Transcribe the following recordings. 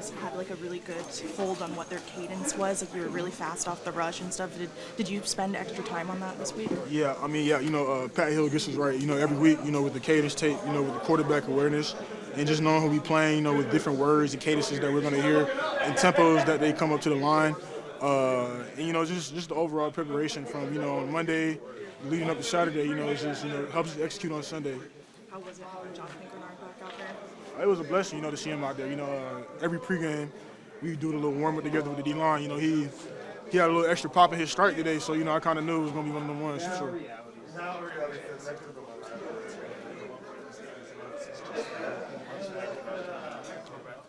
guys had like a really good hold on what their cadence was. Like you were really fast off the rush and stuff. Did you spend extra time on that this week? Yeah, I mean, Pat Hill gets us right, every week, with the cadence tape, with the quarterback awareness, and just knowing who we playing, with different words and cadences that we're going to hear and tempos that they come up to the line. And just the overall preparation from, on Monday leading up to Saturday, it's just, helps us execute on Sunday. How was it having Jonathan Grenard back out there? It was a blessing, to see him out there. Every pregame, we do the little warm-up together with the D-line. He had a little extra pop in his strike today, so, I kind of knew it was going to be one of them ones for sure.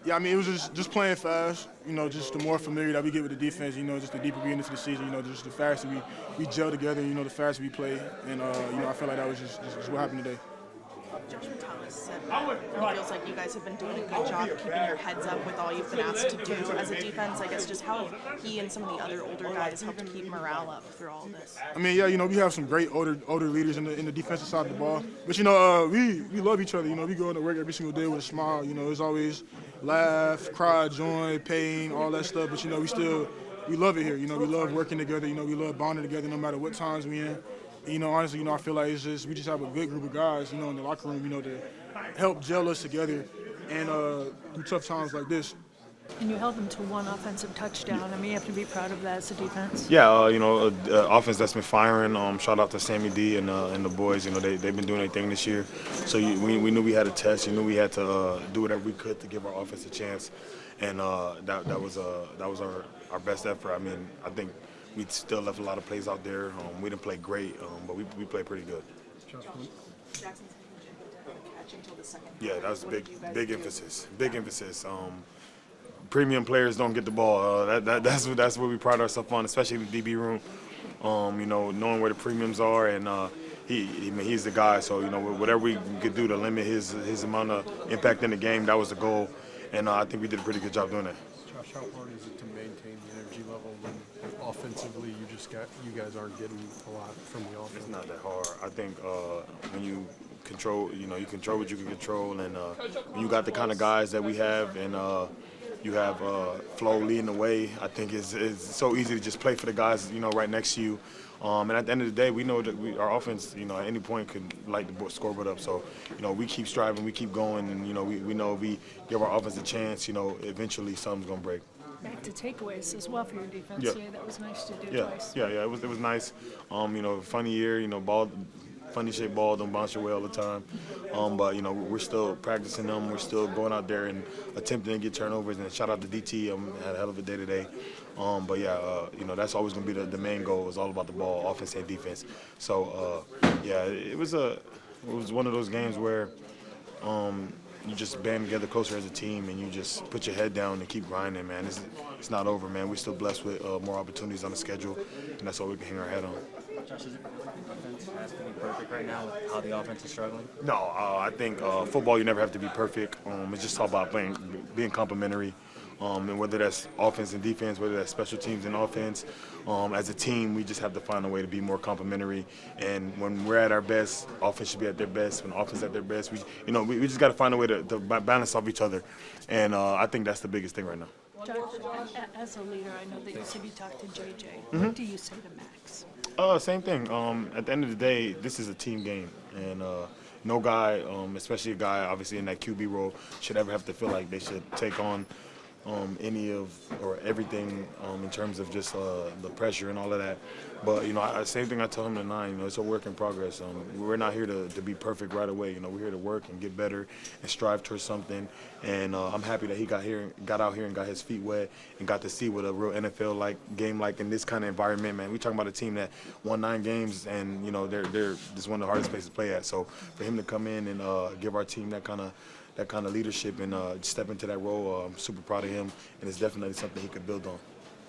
Yeah, I mean, it was just playing fast, just the more familiar that we get with the defense, just the deeper we get into the season, just the faster we gel together, the faster we play. And, I feel like that was just what happened today. Josh Metellus said that it feels like you guys have been doing a good job keeping your heads up with all you've been asked to do as a defense. I guess just how have he and some of the other older guys helped keep morale up through all of this? I mean, yeah, we have some great older leaders in the defensive side of the ball. But, we love each other. We go into work every single day with a smile. It's always laugh, cry, joy, pain, all that stuff. But, we love it here. We love working together. We love bonding together no matter what times we in. Honestly, I feel like we just have a good group of guys, in the locker room, to help gel us together and through tough times like this. And you held them to one offensive touchdown. I mean, you have to be proud of that as a defense. Yeah, offense that's been firing. Shout out to Sammy D and the boys. They've been doing their thing this year. So we knew we had a test. We knew we had to do whatever we could to give our offense a chance, and that was our best effort. I mean, I think we still left a lot of plays out there. We didn't play great, but we played pretty good. Jackson's catch until the second. Yeah, that was big emphasis. Big emphasis. Premium players don't get the ball. That's what we pride ourselves on, especially in the DB room. Knowing where the premiums are, and he's the guy. So whatever we could do to limit his amount of impact in the game, that was the goal, and I think we did a pretty good job doing that. Josh, how hard is it to maintain the energy level when offensively you guys aren't getting a lot from the offense? It's not that hard. I think when you control, you control what you can control, and when you got the kind of guys that we have, and you have Flo leading the way, I think it's so easy to just play for the guys, right next to you. And at the end of the day, we know that our offense, at any point could light the scoreboard up. So, we keep striving, we keep going, and we know if we give our offense a chance, eventually something's gonna break. Back to takeaways as well for your defense. Yeah. Yeah, that was nice to do twice. Yeah, it was nice. Funny year, funny shaped ball don't bounce your way all the time. But we're still practicing them. We're still going out there and attempting to get turnovers. And shout out to DT, had a hell of a day today. But yeah, that's always going to be the main goal. It's all about the ball, offense and defense. So it was one of those games where you just band together closer as a team, and you just put your head down and keep grinding, man. It's not over, man. We're still blessed with more opportunities on the schedule, and that's all we can hang our head on. Josh, is it defense has to be perfect right now with how the offense is struggling? No, I think football, you never have to be perfect. It's just all about being complementary. And whether that's offense and defense, whether that's special teams and offense, as a team, we just have to find a way to be more complementary. And when we're at our best, offense should be at their best. When offense at their best, we just got to find a way to balance off each other. And I think that's the biggest thing right now. Josh, as a leader, I know that you said you talked to JJ. What do you say to Max? Same thing. At the end of the day, this is a team game, and no guy, especially a guy obviously in that QB role, should ever have to feel like they should take on any of or everything in terms of just the pressure and all of that. But same thing I tell him tonight. It's a work in progress. We're not here to be perfect right away. We're here to work and get better and strive towards something. And I'm happy that he got out here and got his feet wet and got to see what a real NFL game in this kind of environment, man. We're talking about a team that won 9 games, and they're just one of the hardest places to play at. So for him to come in and give our team that kind of leadership and step into that role, I'm super proud of him, and it's definitely something he could build on.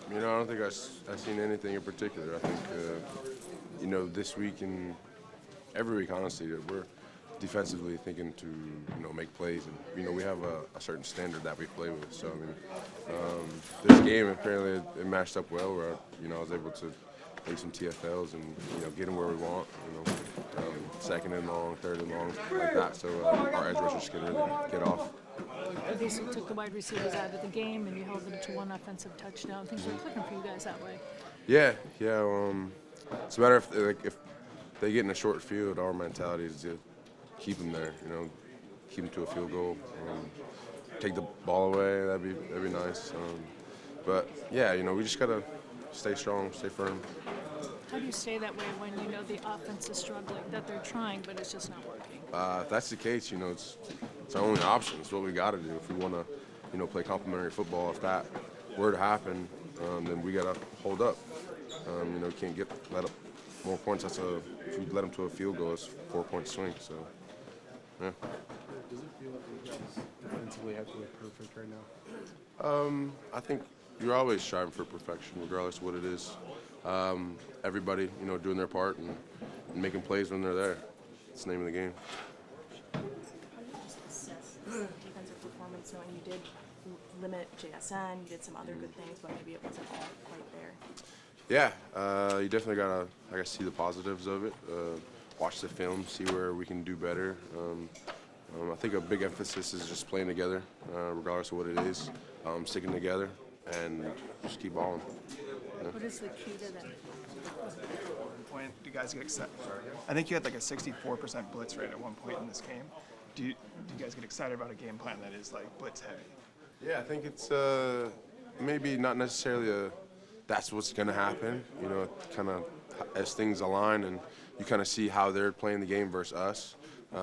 I don't think I've seen anything in particular. I think, this week and every week, honestly, that we're defensively thinking to, make plays. And, we have a certain standard that we play with. So, this game, apparently, it matched up well where, I was able to play some TFLs and, get them where we want, second and long, third and long, like that. So our edge rushers can really get off. obviously took the wide receivers out of the game, and you held them to one offensive touchdown. Things were clicking for you guys that way. Yeah. It's better if they get in a short field. Our mentality is to keep them there. Keep them to a field goal. Take the ball away. That'd be nice. But yeah, we just gotta stay strong, stay firm. How do you stay that way when you know the offense is struggling, that they're trying, but it's just not working? If that's the case, it's our only option. It's what we got to do if we want to, play complementary football. If that were to happen, then we got to hold up. Can't let up more points. If we let them to a field goal, it's 4-point swing. So, yeah. Does it feel like you guys defensively have to be perfect right now? I think you're always striving for perfection, regardless of what it is. Everybody, doing their part and making plays when they're there. It's the name of the game. How do you just assess defensive performance knowing you did limit JSN, you did some other good things, but maybe it wasn't all quite there? Yeah, you definitely gotta, see the positives of it. Watch the film, see where we can do better. I think a big emphasis is just playing together, regardless of what it is, sticking together, and just keep balling. Yeah. What is the key to that? Point, do you guys get excited? I think you had like a 64% blitz rate at one point in this game. Do you guys get excited about a game plan that is like blitz heavy? Yeah, I think it's maybe not necessarily that's what's going to happen. Kind of as things align and you kind of see how they're playing the game versus us,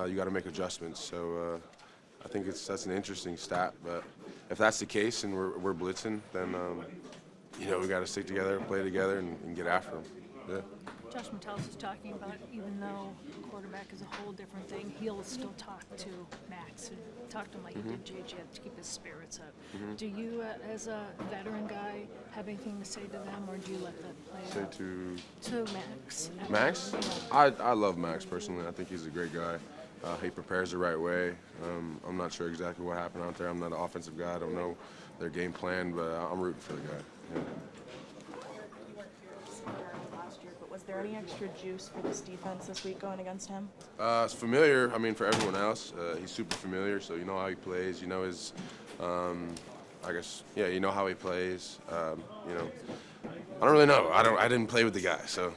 you got to make adjustments. So I think that's an interesting stat. But if that's the case and we're blitzing, then we got to stick together, play together, and get after them. Yeah. Josh Metellus was talking about even though quarterback is a whole different thing, he'll still talk to Max and talk to him like he did JJ to keep his spirits up. Do you, as a veteran guy, have anything to say to them, or do you let them play out? To Max. Max? I love Max personally. I think he's a great guy. He prepares the right way. I'm not sure exactly what happened out there. I'm not an offensive guy. I don't know their game plan, but I'm rooting for the guy. Yeah. Was there any extra juice for this defense this week going against him? It's familiar. For everyone else, he's super familiar. So you know how he plays. You know his, you know how he plays. I don't really know. I didn't play with the guy, so